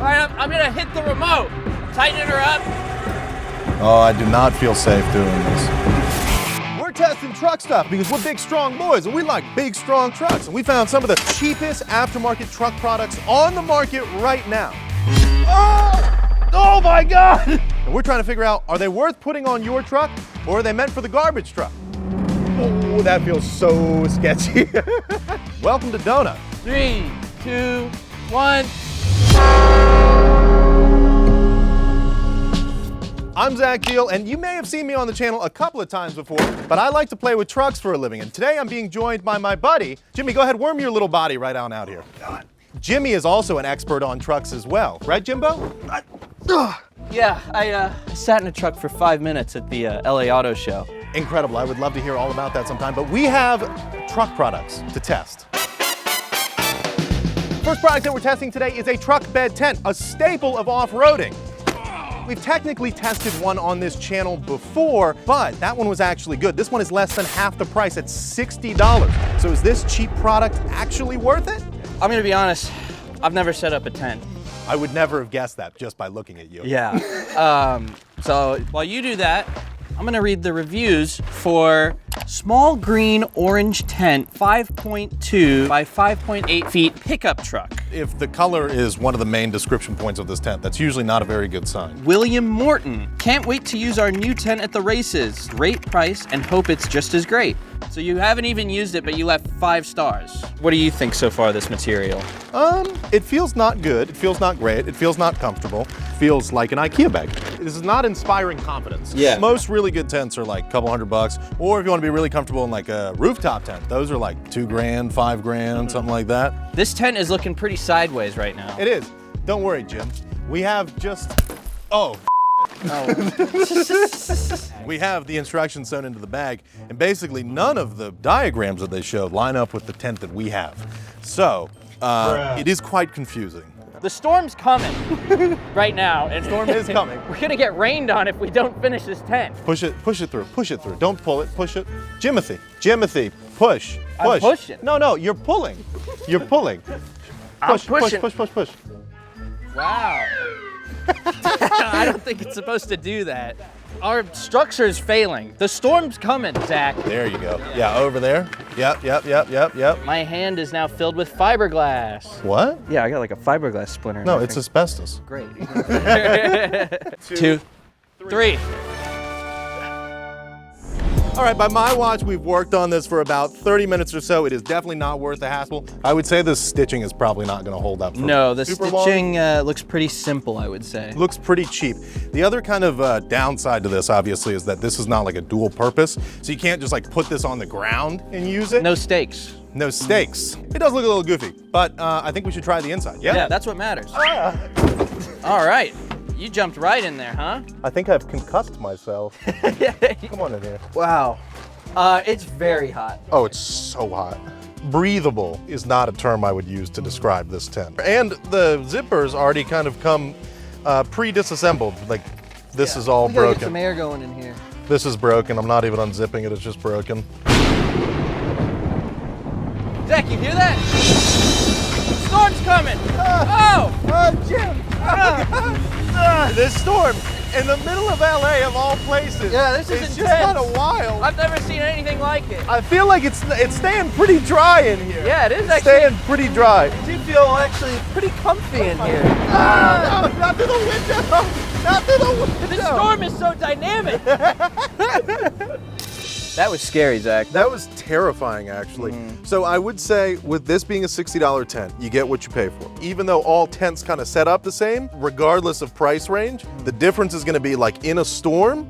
right, I'm gonna hit the remote. Tighten her up. Oh, I do not feel safe doing this. We're testing truck stuff because we're big, strong boys and we like big, strong trucks. And we found some of the cheapest aftermarket truck products on the market right now. Oh my God! And we're trying to figure out, are they worth putting on your truck or are they meant for the garbage truck? Oh, that feels so sketchy. Welcome to Donut. 3, 2, 1. I'm Zach Giel, and you may have seen me on the channel a couple of times before, but I like to play with trucks for a living. And today I'm being joined by my buddy. Jimmy, go ahead, worm your little body right on out here. God. Jimmy is also an expert on trucks as well. Right, Jimbo? Yeah, I sat in a truck for 5 minutes at the LA Auto Show. Incredible. I would love to hear all about that sometime, but we have truck products to test. First product that we're testing today is a truck bed tent, a staple of off-roading. We've technically tested one on this channel before, but that one was actually good. This one is less than half the price at $60. So is this cheap product actually worth it? I'm gonna be honest, I've never set up a tent. I would never have guessed that just by looking at you. Yeah. So while you do that, I'm gonna read the reviews for small green orange tent, 5.2 by 5.8 feet pickup truck. If the color is one of the main description points of this tent, that's usually not a very good sign. William Morton, can't wait to use our new tent at the races. Great price and hope it's just as great. So you haven't even used it, but you left 5 stars. What do you think so far of this material? It feels not good, it feels not great, it feels not comfortable, feels like an IKEA bag. This is not inspiring confidence. Yeah. Most really good tents are like a couple $100, or if you want to be really comfortable in like a rooftop tent, those are like $2 grand, $5 grand, something like that. This tent is looking pretty sideways right now. It is. Don't worry, Jim. We have just, we have the instructions sewn into the bag, and basically none of the diagrams that they showed line up with the tent that we have. So, it is quite confusing. The storm's coming right now, and Storm is coming. We're gonna get rained on if we don't finish this tent. Push it through. Don't pull it, push it. Jimothy, push. I'm pushing. No, you're pulling. You're pulling. I'm Push. Wow. I don't think it's supposed to do that. Our structure's failing. The storm's coming, Zach. There you go. Yeah, over there. Yep. My hand is now filled with fiberglass. What? Yeah, I got like a fiberglass splinter. in No, my it's finger. asbestos. Great. 2, 3. All right, by my watch, we've worked on this for about 30 minutes or so. It is definitely not worth the hassle. I would say this stitching is probably not gonna hold up for No, the super long. stitching looks pretty simple, I would say. Looks pretty cheap. The other kind of downside to this, obviously, is that this is not like a dual purpose. So you can't just like put this on the ground and use it. No stakes. No stakes. It does look a little goofy, but I think we should try the inside. Yeah? Yeah, that's what matters. All right. You jumped right in there, huh? I think I've concussed myself. Come on in here. Wow. It's very hot. Oh, it's so hot. Breathable is not a term I would use to describe this tent. And the zippers already kind of come pre-disassembled. Like, this is all We gotta broken. get some air going in here. This is broken. I'm not even unzipping it. It's just broken. Zach, you hear that? Storm's coming! Jim! This storm in the middle of LA of all places. Yeah, this is it's intense. just kind of wild. I've never seen anything like it. I feel like it's staying pretty dry in here. Yeah, it is It's actually. staying pretty dry. I do feel actually pretty comfy in here. No, not through the window! Not through the window! The storm is so dynamic. That was scary, Zach. That was terrifying, actually. So I would say with this being a $60 tent, you get what you pay for. Even though all tents kind of set up the same, regardless of price range, the difference is gonna be like in a storm,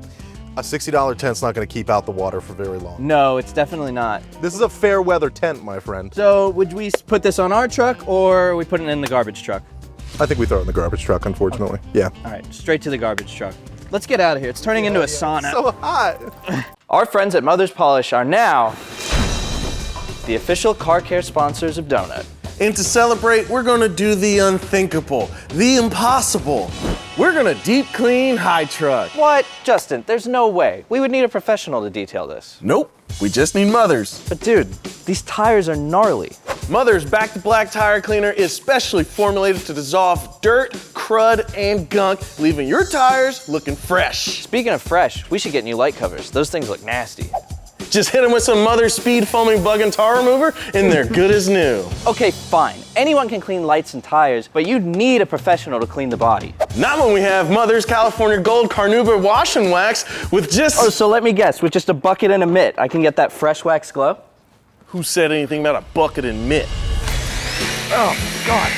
a $60 tent's not gonna keep out the water for very long. No, it's definitely not. This is a fair weather tent, my friend. So would we put this on our truck or are we putting it in the garbage truck? I think we throw it in the garbage truck, unfortunately. Yeah. All right, straight to the garbage truck. Let's get out of here. It's turning into a sauna. So hot. Our friends at Mother's Polish are now the official car care sponsors of Donut. And to celebrate, we're gonna do the unthinkable, the impossible. We're gonna deep clean High Truck. What? Justin, there's no way. We would need a professional to detail this. Nope, we just need mothers. But dude, these tires are gnarly. Mother's Back to Black tire cleaner is specially formulated to dissolve dirt, crud, and gunk, leaving your tires looking fresh. Speaking of fresh, we should get new light covers. Those things look nasty. Just hit them with some Mother's Speed Foaming Bug and Tar Remover, and they're good as new. Okay, fine. Anyone can clean lights and tires, but you need a professional to clean the body. Not when we have Mother's California Gold Carnauba Wash and Wax with just... Oh, so let me guess, with just a bucket and a mitt, I can get that fresh wax glow? Who said anything about a bucket and mitt? Oh, God.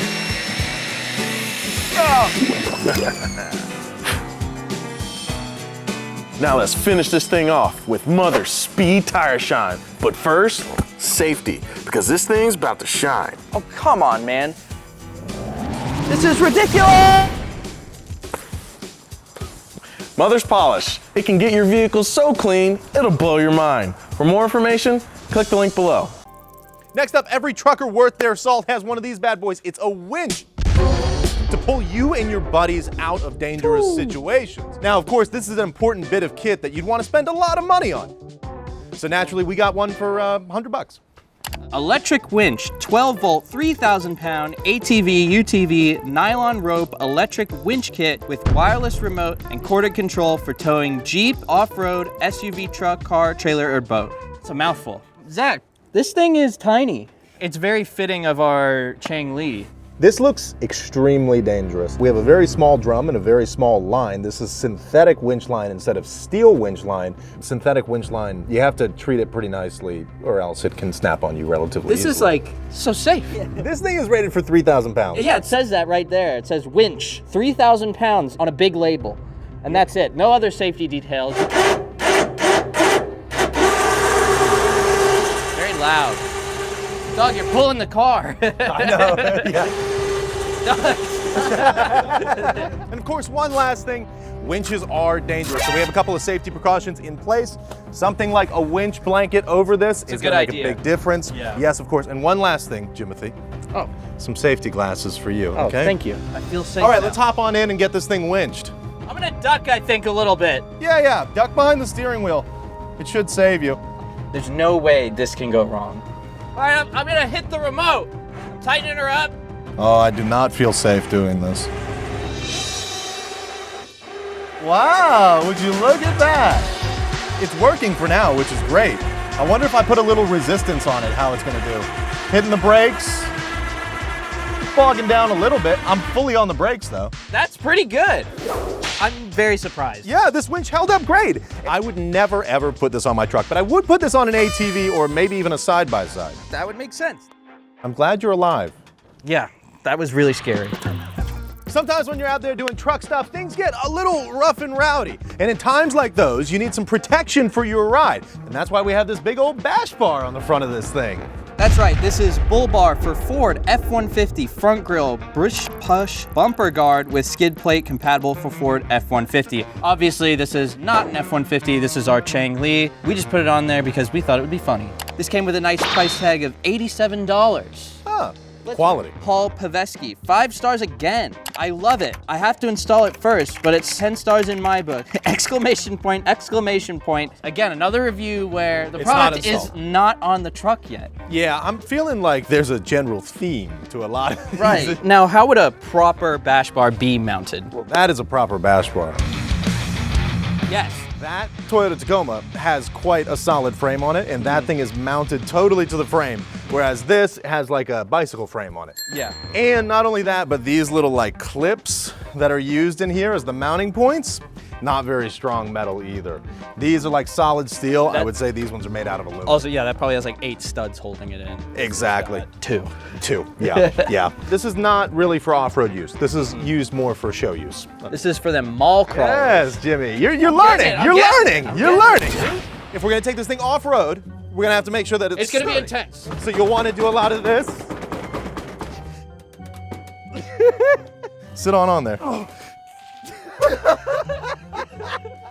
Now let's finish this thing off with Mother's Speed Tire Shine. But first, safety, because this thing's about to shine. Oh, come on, man. This is ridiculous! Mother's Polish. It can get your vehicle so clean, it'll blow your mind. For more information, click the link below. Next up, every trucker worth their salt has one of these bad boys. It's a winch to pull you and your buddies out of dangerous situations. Now, of course, this is an important bit of kit that you'd want to spend a lot of money on. So naturally, we got one for $100. Electric winch, 12 volt, 3,000 pound, ATV, UTV, nylon rope, electric winch kit with wireless remote and corded control for towing Jeep, off-road, SUV, truck, car, trailer, or boat. It's a mouthful. Zach, this thing is tiny. It's very fitting of our Chang Li. This looks extremely dangerous. We have a very small drum and a very small line. This is synthetic winch line instead of steel winch line. Synthetic winch line, you have to treat it pretty nicely or else it can snap on you relatively This easily. is like so safe. This thing is rated for 3,000 pounds. Yeah, it says that right there. It says winch, 3,000 pounds on a big label. And that's it. No other safety details. Very loud. Dog, you're pulling the car. I know, yeah. And of course, one last thing, winches are dangerous. So we have a couple of safety precautions in place. Something like a winch blanket over this is a good gonna make idea. a big difference. Yeah. Yes, of course. And one last thing, Jimothy, Oh, some safety glasses for you, oh, okay? thank you. I feel safe. All right, now. let's hop on in and get this thing winched. I'm gonna duck, I think, a little bit. Yeah, duck behind the steering wheel. It should save you. There's no way this can go wrong. All right, I'm gonna hit the remote. I'm tightening her up. Oh, I do not feel safe doing this. Wow, would you look at that? It's working for now, which is great. I wonder if I put a little resistance on it, how it's gonna do. Hitting the brakes, bogging down a little bit. I'm fully on the brakes though. That's pretty good. I'm very surprised. Yeah, this winch held up great. I would never ever put this on my truck, but I would put this on an ATV or maybe even a side-by-side. That would make sense. I'm glad you're alive. Yeah, that was really scary. Sometimes when you're out there doing truck stuff, things get a little rough and rowdy. And in times like those, you need some protection for your ride. And that's why we have this big old bash bar on the front of this thing. That's right, this is Bullbar for Ford F-150 front grille, brush push bumper guard with skid plate compatible for Ford F-150. Obviously, this is not an F-150, this is our Chang Li. We just put it on there because we thought it would be funny. This came with a nice price tag of $87. Ah, quality. Paul Paveski, 5 stars again. I love it. I have to install it first, but it's 10 stars in my book. Exclamation point, exclamation point. Again, another review where the It's not product is installed. not on the truck yet. Yeah, I'm feeling like there's a general theme to a lot of these. Right. Now, how would a proper bash bar be mounted? Well, that is a proper bash bar. Yes. That Toyota Tacoma has quite a solid frame on it, and that thing is mounted totally to the frame, whereas this has like a bicycle frame on it. Yeah. And not only that, but these little like clips that are used in here as the mounting points, not very strong metal either. These are like solid steel. I would say these ones are made out of aluminum. Also, yeah, that probably has like 8 studs holding it in. Exactly. 2. Yeah, yeah. This is not really for off-road use. This is used more for show use. This is for them mall crawlers. Yes, Jimmy, you're learning. I'm You're getting it. learning. You're learning. If we're gonna take this thing off-road, we're gonna have to make sure that It's gonna be sturdy. intense. So you'll want to do a lot of this. Sit on there.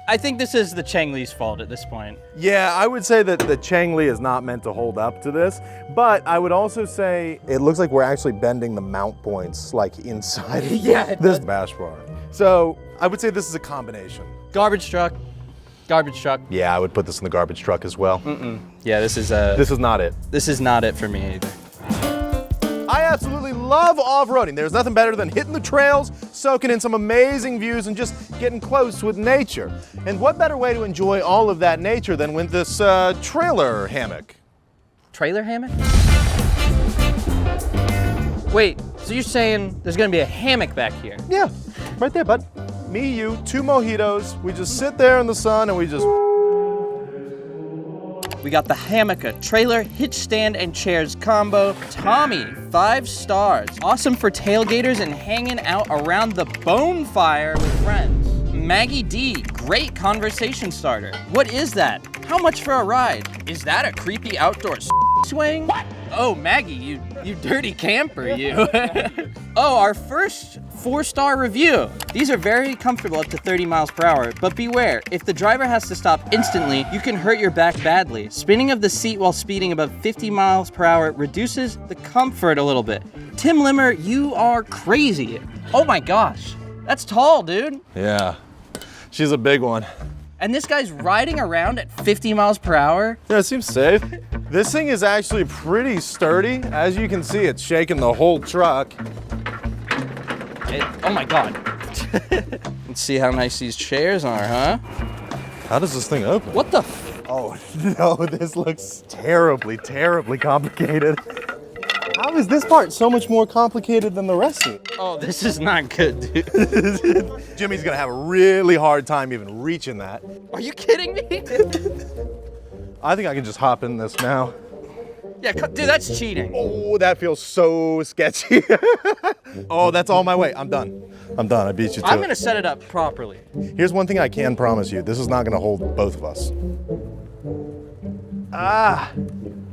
I think this is the Chang Li's fault at this point. Yeah, I would say that the Chang Li is not meant to hold up to this, but I would also say it looks like we're actually bending the mount points like inside this bash bar. So I would say this is a combination. Garbage truck. Garbage truck. Yeah, I would put this in the garbage truck as well. Yeah, this is This is not it. not it for me either. I absolutely love off-roading. There's nothing better than hitting the trails, soaking in some amazing views, and just getting close with nature. And what better way to enjoy all of that nature than with this trailer hammock? Trailer hammock? Wait, so you're saying there's gonna be a hammock back here? Yeah, right there, bud. Me, you, 2 mojitos. We just sit there in the sun and we just... We got the hammock, a trailer, hitch stand, and chairs combo. Tommy, 5 stars. Awesome for tailgaters and hanging out around the bonfire with friends. Maggie D, great conversation starter. What is that? How much for a ride? Is that a creepy outdoor swing? What? Oh, Maggie, you dirty camper, you. Oh, our first 4-star review. These are very comfortable up to 30 miles per hour, but beware, if the driver has to stop instantly, you can hurt your back badly. Spinning of the seat while speeding above 50 miles per hour reduces the comfort a little bit. Tim Limmer, you are crazy. Oh my gosh, that's tall, dude. Yeah, she's a big one. And this guy's riding around at 50 miles per hour? Yeah, it seems safe. This thing is actually pretty sturdy. As you can see, it's shaking the whole truck. Oh my God. Let's see how nice these chairs are, huh? How does this thing open? What the Oh, no, this looks terribly, terribly complicated. How is this part so much more complicated than the rest of it? Oh, this is not good, dude. Jimmy's gonna have a really hard time even reaching that. Are you kidding me? I think I can just hop in this now. Yeah, dude, that's cheating. Oh, that feels so sketchy. Oh, that's all my weight. I'm done. I'm done. I beat you to I'm it. gonna set it up properly. Here's one thing I can promise you. This is not gonna hold both of us. Ah,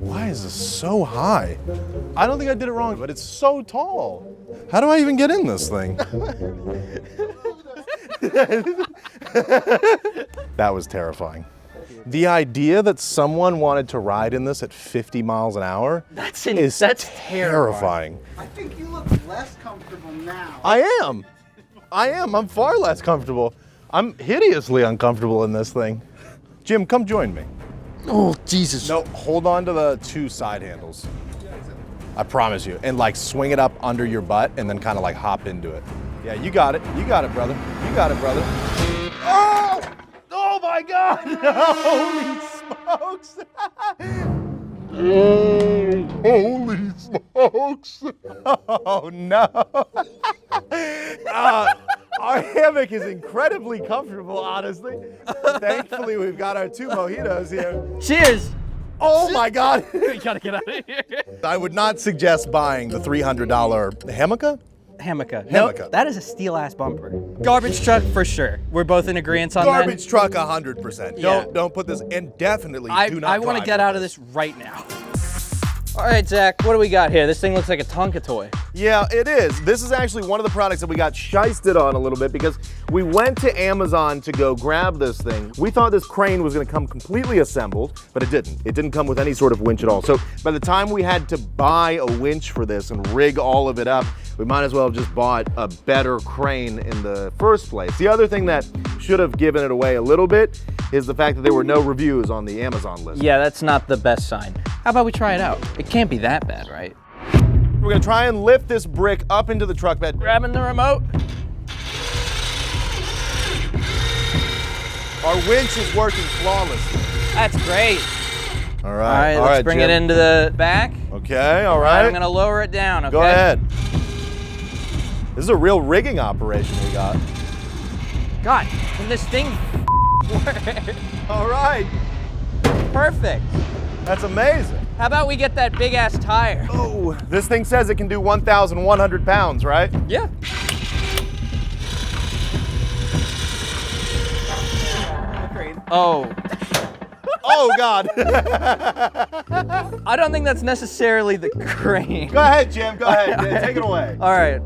why is this so high? I don't think I did it wrong, but it's so tall. How do I even get in this thing? That was terrifying. The idea that someone wanted to ride in this at 50 miles an hour is terrifying. I think you look less comfortable now. I am. I'm far less comfortable. I'm hideously uncomfortable in this thing. Jim, come join me. Oh, Jesus. No, hold on to the 2 side handles. I promise you. And like swing it up under your butt and then kind of like hop into it. Yeah, you got it. You got it, brother. You got it, brother. Oh! Oh my God! Holy smokes! Holy smokes! Oh no! Our hammock is incredibly comfortable, honestly. Thankfully, we've got our 2 mojitos here. Cheers. Oh my God! We gotta get out of here. I would not suggest buying the $300 hammock. Hammock. No, that is a steel-ass bumper. Garbage truck for sure. We're both in agreement on that. Garbage truck, 100%. Yeah. Don't put this, and definitely do not I want to drive get out of this right now. All right, Zach, what do we got here? This thing looks like a Tonka toy. Yeah, it is. This is actually one of the products that we got shysted on a little bit because we went to Amazon to go grab this thing. We thought this crane was gonna come completely assembled, but it didn't. It didn't come with any sort of winch at all. So by the time we had to buy a winch for this and rig all of it up, we might as well have just bought a better crane in the first place. The other thing that should have given it away a little bit is the fact that there were no reviews on the Amazon list. Yeah, that's not the best sign. How about we try it out? It can't be that bad, right? We're gonna try and lift this brick up into the truck bed. Grabbing the remote. Our winch is working flawlessly. That's great. All right, Let's bring Jim. it into the back. Okay, all All right. right, I'm gonna lower it down, okay? Go ahead. This is a real rigging operation we got. God, can this thing work? All right, Perfect. that's amazing. How about we get that big ass tire? Oh, this thing says it can do 1,100 pounds, right? Yeah. Oh, Oh God. I don't think that's necessarily the crane. Go ahead, Jim, go ahead. Take it away. All right.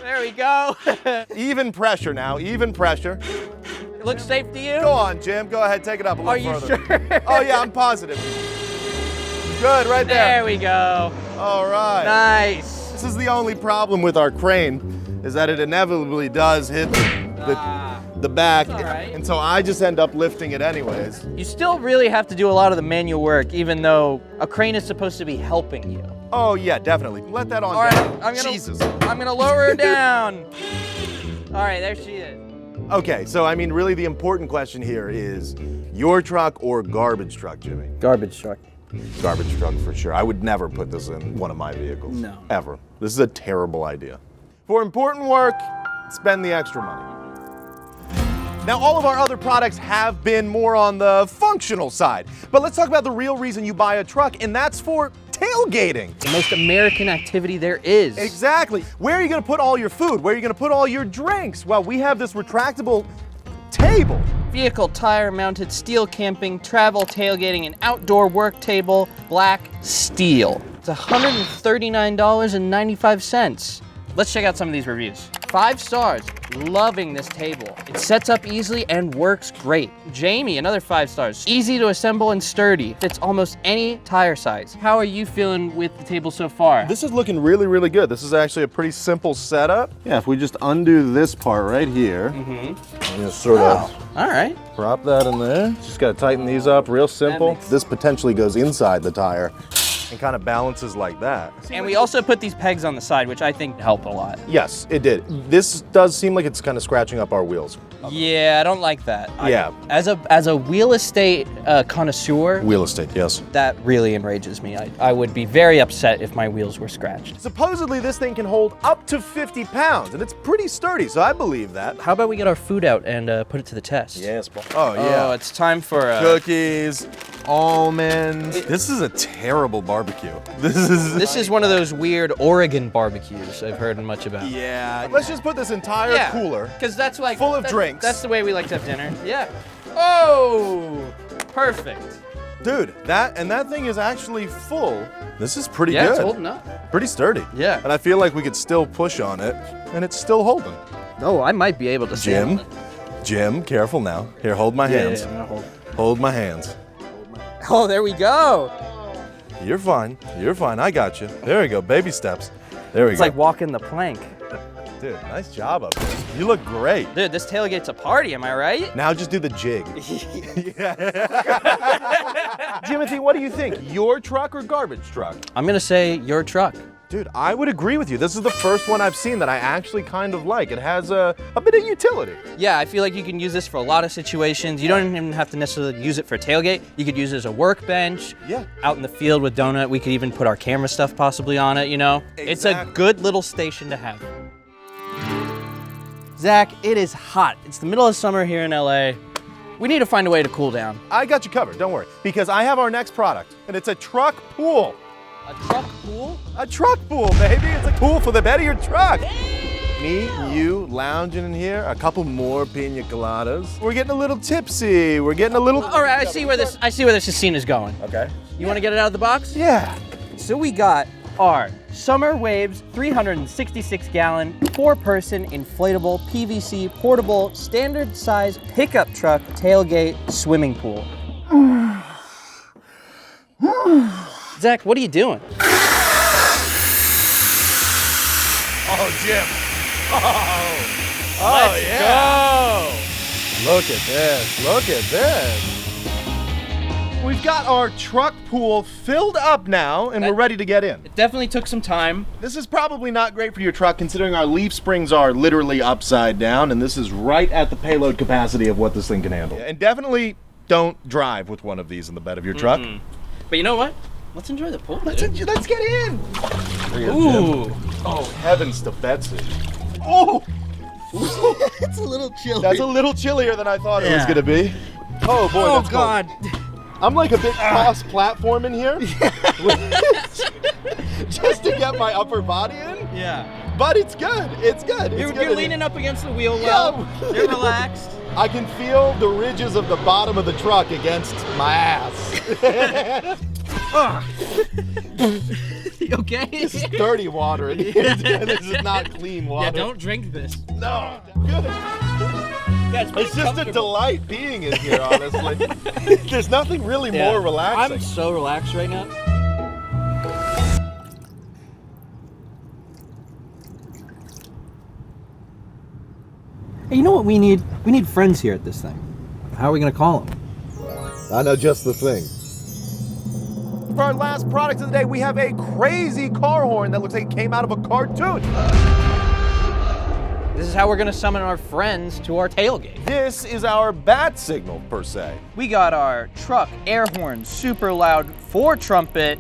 There we go. Even pressure now, even pressure. It looks safe to you? Go on, Jim, go ahead, take it up a little Are you further. sure? Oh yeah, I'm positive. Good, right There there. we go. All right. Nice. This is the only problem with our crane, is that it inevitably does hit the back, all right. and so I just end up lifting it anyways. You still really have to do a lot of the manual work, even though a crane is supposed to be helping you. Oh yeah, definitely. Let that on All right, down. Jesus. I'm gonna lower her down. All right, there she is. Okay, so I mean, really the important question here is your truck or garbage truck, Jimmy? Garbage truck. Garbage truck for sure. I would never put this in one of my vehicles. No. Ever. This is a terrible idea. For important work, spend the extra money. Now, all of our other products have been more on the functional side, but let's talk about the real reason you buy a truck, and that's for tailgating. The most American activity there is. Exactly. Where are you gonna put all your food? Where are you gonna put all your drinks? Well, we have this retractable table. Vehicle tire mounted steel camping, travel tailgating, and outdoor work table, black steel. It's $139.95. Let's check out some of these reviews. 5 stars, loving this table. It sets up easily and works great. Jamie, another 5 stars. Easy to assemble and sturdy. Fits almost any tire size. How are you feeling with the table so far? This is looking really, really good. This is actually a pretty simple setup. Yeah, if we just undo this part right here, and just sort of All right. prop that in there. Just gotta tighten these up, real simple. This potentially goes inside the tire and kind of balances like that. And we also put these pegs on the side, which I think help a lot. Yes, it did. This does seem like it's kind of scratching up our wheels. Yeah, I don't like that. Yeah. As a real estate connoisseur, Wheel estate, yes. that really enrages me. I would be very upset if my wheels were scratched. Supposedly this thing can hold up to 50 pounds, and it's pretty sturdy, so I believe that. How about we get our food out and put it to the test? Yes, oh Oh, it's time for cookies, almonds. This is a terrible barbecue. This is one of those weird Oregon barbecues I've heard much about. Yeah. Let's just put this entire cooler because that's like full of drinks. That's the way we like to have dinner. Yeah. Oh, perfect. Dude, that thing is actually full. This is pretty Yeah, good. it's holding up. Pretty sturdy. Yeah. And I feel like we could still push on it, and it's still holding. Oh, I might be able to. Jim, careful now. Here, hold my hands. Yeah, I'm gonna hold. Hold my hands. Oh, there we go. You're fine. You're fine. I got you. There we go. Baby steps. There we It's go. like walking the plank. Dude, nice job up there. You look great. Dude, this tailgate's a party, am I right? Now just do the jig. Timothy, what do you think? Your truck or garbage truck? I'm gonna say your truck. Dude, I would agree with you. This is the first one I've seen that I actually kind of like. It has a bit of utility. Yeah, I feel like you can use this for a lot of situations. You don't even have to necessarily use it for tailgate. You could use it as a workbench. Yeah. Out in the field with Donut, we could even put our camera stuff possibly on it, you know? It's a Exactly. good little station to have. Zach, it is hot. It's the middle of summer here in LA. We need to find a way to cool down. I got you covered, don't worry. Because I have our next product, and it's a truck pool. A truck pool? A truck pool, baby. It's a pool for the bed of your truck. Me, you, lounging in here, a couple more pina coladas. We're getting a little tipsy. We're getting a little... All right, I see where this scene is going. Okay. You want to get it out of the box? Yeah. So we got our Summer Waves 366-gallon, 4-person inflatable PVC portable standard size pickup truck tailgate swimming pool. Zach, what are you doing? Oh, Jim. Let's go! Look at this. Look at this. We've got our truck pool filled up now, and we're ready to get in. It definitely took some time. This is probably not great for your truck, considering our leaf springs are literally upside down, and this is right at the payload capacity of what this thing can handle. And definitely don't drive with one of these in the bed of your truck. But you know what? Let's enjoy the pool. Let's get in. Ooh. Oh, heavens to Betsy. Oh! It's a little chilly. That's a little chillier than I thought it was Yeah. gonna be. Oh boy, Oh, that's cold. God. I'm like a big cross platform in here. Just to get my upper body in. Yeah. But it's good. It's good. You're good. leaning up against the wheel Yeah. well. You're relaxed. I can feel the ridges of the bottom of the truck against my ass. You okay? This is dirty water in here. This is not clean water. Yeah, don't drink this. No. Good. Yeah, It's just a delight being in here, honestly. There's nothing really more relaxing. I'm so relaxed right now. Hey, you know what we need? We need friends here at this thing. How are we gonna call them? I know just the thing. for our last product of the day, we have a crazy car horn that looks like it came out of a cartoon. This is how we're gonna summon our friends to our tailgate. This is our bat signal, per se. We got our truck air horn, super loud, 4 trumpet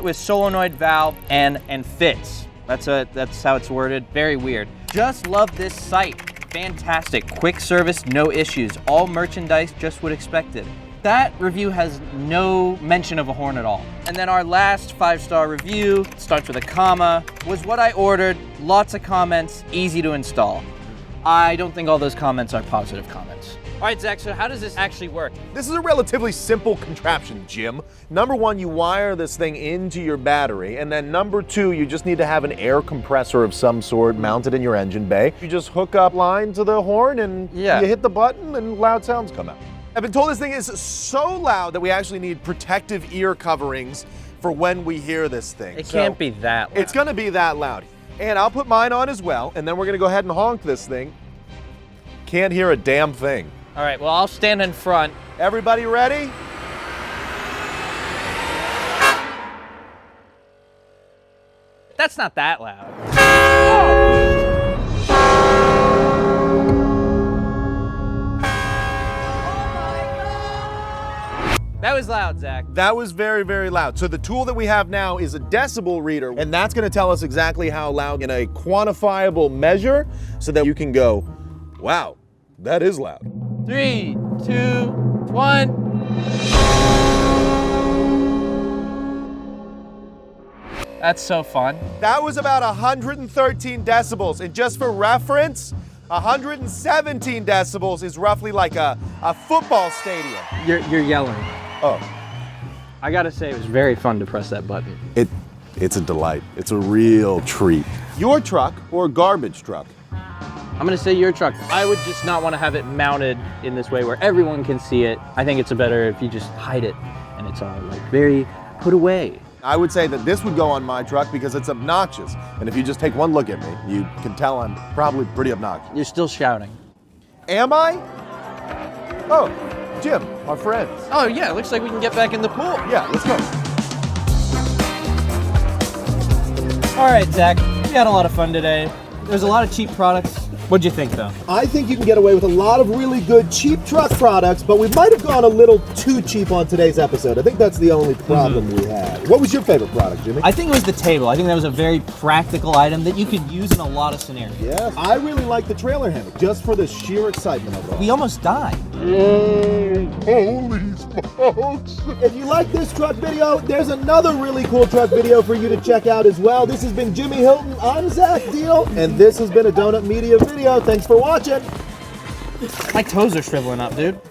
with solenoid valve, and fits. That's how it's worded. Very weird. Just love this site. Fantastic, quick service, no issues. All merchandise just what expected. That review has no mention of a horn at all. And then our last 5-star review, starts with a comma, was what I ordered. Lots of comments, easy to install. I don't think all those comments are positive comments. All right, Zach, so how does this actually work? This is a relatively simple contraption, Jim. Number 1, you wire this thing into your battery, and then number 2, you just need to have an air compressor of some sort mounted in your engine bay. You just hook up line to the horn and you hit the button and loud sounds come out. I've been told this thing is so loud that we actually need protective ear coverings for when we hear this thing. It can't be that loud. It's gonna be that loud. And I'll put mine on as well, and then we're gonna go ahead and honk this thing. Can't hear a damn thing. All right, well, I'll stand in front. Everybody ready? That's not that loud. That was loud, Zach. That was very, very loud. So the tool that we have now is a decibel reader, and that's gonna tell us exactly how loud in a quantifiable measure so that you can go, wow, that is loud. 3, 2, 1. That's so fun. That was about 113 decibels, and just for reference, 117 decibels is roughly like a football stadium. You're yelling. Oh. I gotta say, it was very fun to press that button. It's a delight. It's a real treat. Your truck or garbage truck? I'm gonna say your truck. I would just not want to have it mounted in this way where everyone can see it. I think it's better if you just hide it and it's all like very put away. I would say that this would go on my truck because it's obnoxious. And if you just take one look at me, you can tell I'm probably pretty obnoxious. You're still shouting. Am I? Oh, Jim, our friends. Oh yeah, it looks like we can get back in the pool. Yeah, let's go. All right, Zach, we had a lot of fun today. There's a lot of cheap products. What'd you think, though? I think you can get away with a lot of really good cheap truck products, but we might have gone a little too cheap on today's episode. I think that's the only problem we had. What was your favorite product, Jimmy? I think it was the table. I think that was a very practical item that you could use in a lot of scenarios. Yeah, I really like the trailer hammock, just for the sheer excitement of it all. We almost died. Holy smokes! If you like this truck video, there's another really cool truck video for you to check out as well. This has been Jimmy Hilton, I'm Zach Deal, and this has been a Donut Media video. Thanks for watching. My toes are shriveling up, dude.